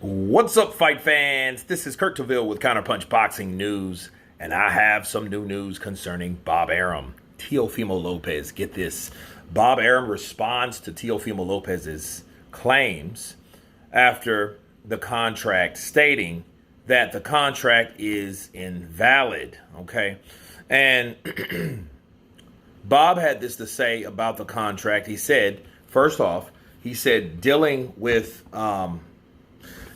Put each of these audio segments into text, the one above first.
What's up, fight fans? This is Kurt Teville with Counterpunch Boxing News, and I have some new news concerning Bob Arum. Teofimo Lopez, get this. Bob Arum responds to Teofimo Lopez's claims after the contract, stating that the contract is invalid, okay? And Bob had this to say about the contract. He said, first off, he said dealing with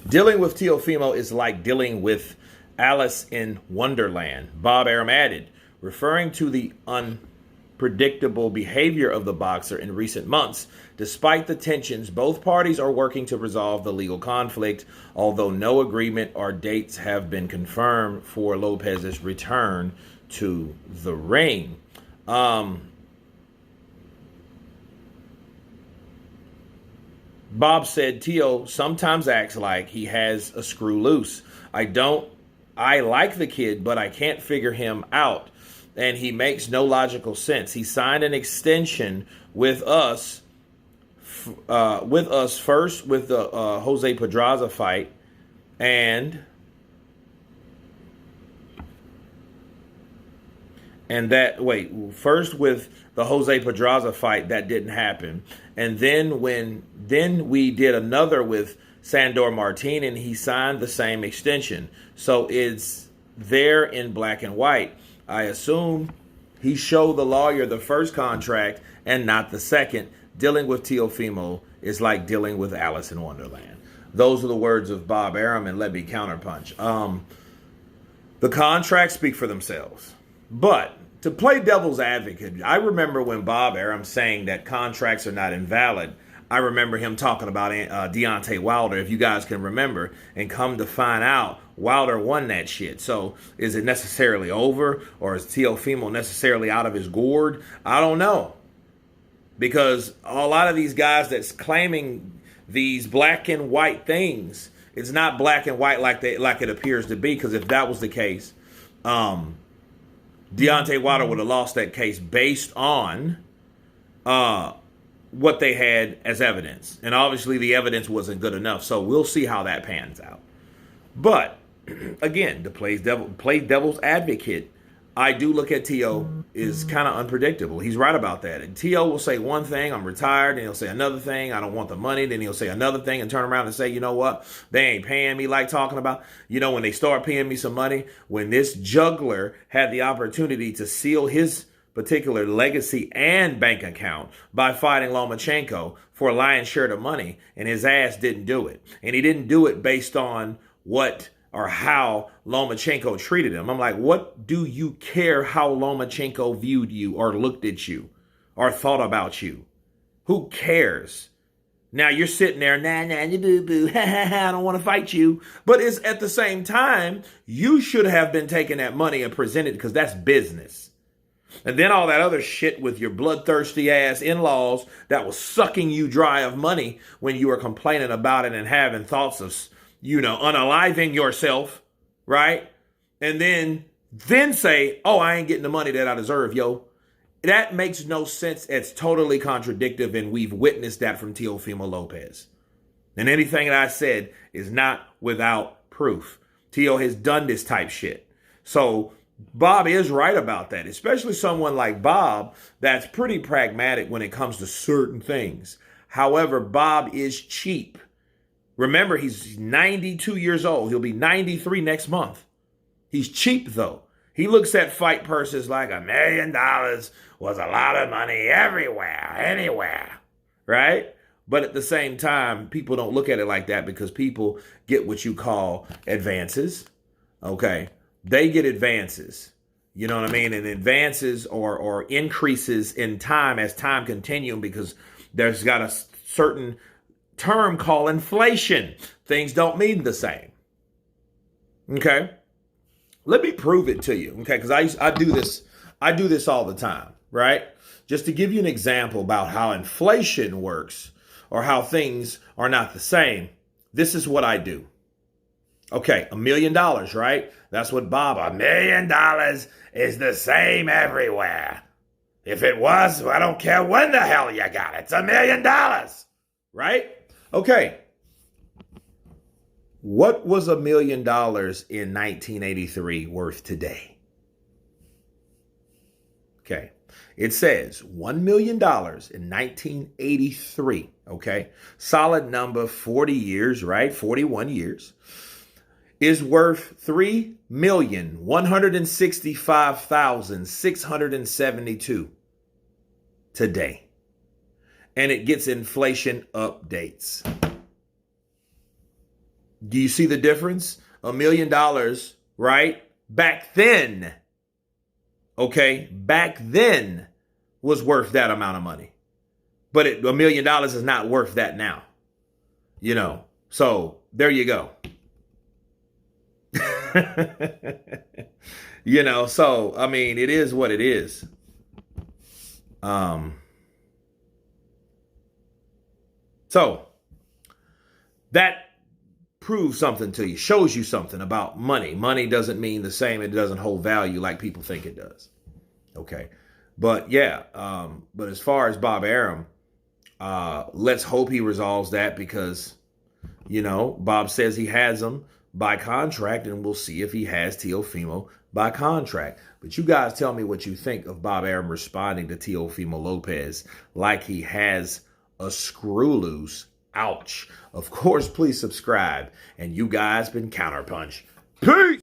Teofimo is like dealing with Alice in Wonderland. Bob Arum added, referring to the unpredictable behavior of the boxer in recent months. Despite the tensions, both parties are working to resolve the legal conflict, although no agreement or dates have been confirmed for Lopez's return to the ring. Bob said Teo sometimes acts like he has a screw loose. I like the kid, but I can't figure him out. And he makes no logical sense. He signed an extension with us first with the Jose Pedraza fight, first with the Jose Pedraza fight, that didn't happen. And then we did another with Sandor Martin, and he signed the same extension. So it's there in black and white. I assume he showed the lawyer the first contract and not the second. Dealing with Teofimo is like dealing with Alice in Wonderland. Those are the words of Bob Arum, and let me counterpunch. The contracts speak for themselves. But to play devil's advocate, I remember when Bob Arum saying that contracts are not invalid. I remember him talking about Deontay Wilder, if you guys can remember, and come to find out, Wilder won that shit. So is it necessarily over, or is Teofimo necessarily out of his gourd? I don't know. Because a lot of these guys that's claiming these black and white things, it's not black and white like it appears to be, because if that was the case, Deontay Wilder would have lost that case based on what they had as evidence. And obviously the evidence wasn't good enough. So we'll see how that pans out. But, again, to play devil's advocate, I do look at Teo is kind of unpredictable. He's right about that. And Teo will say one thing, I'm retired, and he'll say another thing, I don't want the money. Then he'll say another thing and turn around and say, you know what, they ain't paying me like talking about. You know, when they start paying me some money, when this juggler had the opportunity to seal his particular legacy and bank account by fighting Lomachenko for a lion's share of money, and his ass didn't do it. And he didn't do it based on what or how Lomachenko treated him. I'm like, what do you care how Lomachenko viewed you or looked at you or thought about you? Who cares? Now you're sitting there, you boo-boo, I don't want to fight you. But it's at the same time, you should have been taking that money and presented, because that's business. And then all that other shit with your bloodthirsty ass in-laws that was sucking you dry of money when you were complaining about it and having thoughts of, unaliving yourself, right? And then say, oh, I ain't getting the money that I deserve, yo. That makes no sense. It's totally contradictory, and we've witnessed that from Teofimo Lopez. And anything that I said is not without proof. Teo has done this type shit. So Bob is right about that, especially someone like Bob that's pretty pragmatic when it comes to certain things. However, Bob is cheap. Remember, he's 92 years old. He'll be 93 next month. He's cheap, though. He looks at fight purses like $1 million was a lot of money everywhere, anywhere, right? But at the same time, people don't look at it like that, because people get what you call advances, okay? They get advances, you know what I mean? And advances or increases in time as time continues, because there's got a certain term called inflation. Things don't mean the same. Okay? Let me prove it to you, okay? Because I do this all the time, right? Just to give you an example about how inflation works, or how things are not the same. This is what I do. Okay, $1 million, right? That's what Bob, $1 million is the same everywhere. If it was, I don't care when the hell you got it. It's $1 million, right? Okay. What was $1 million in 1983 worth today? Okay. It says $1 million in 1983. Okay. Solid number, 40 years, right? 41 years. Is worth 3,165,672 today. And it gets inflation updates. Do you see the difference? $1 million, right? Back then, okay, back then was worth that amount of money. But $1 million is not worth that now. You know, so there you go. You know, so, I mean, it is what it is. So that proves something to you, shows you something about money. Money doesn't mean the same. It doesn't hold value like people think it does. Okay. But yeah, but as far as Bob Arum, let's hope he resolves that because, you know, Bob says he has him by contract, and we'll see if he has Teofimo by contract. But you guys tell me what you think of Bob Arum responding to Teofimo Lopez like he has a screw loose. Ouch. Of course, please subscribe. And you guys been Counterpunched. Peace!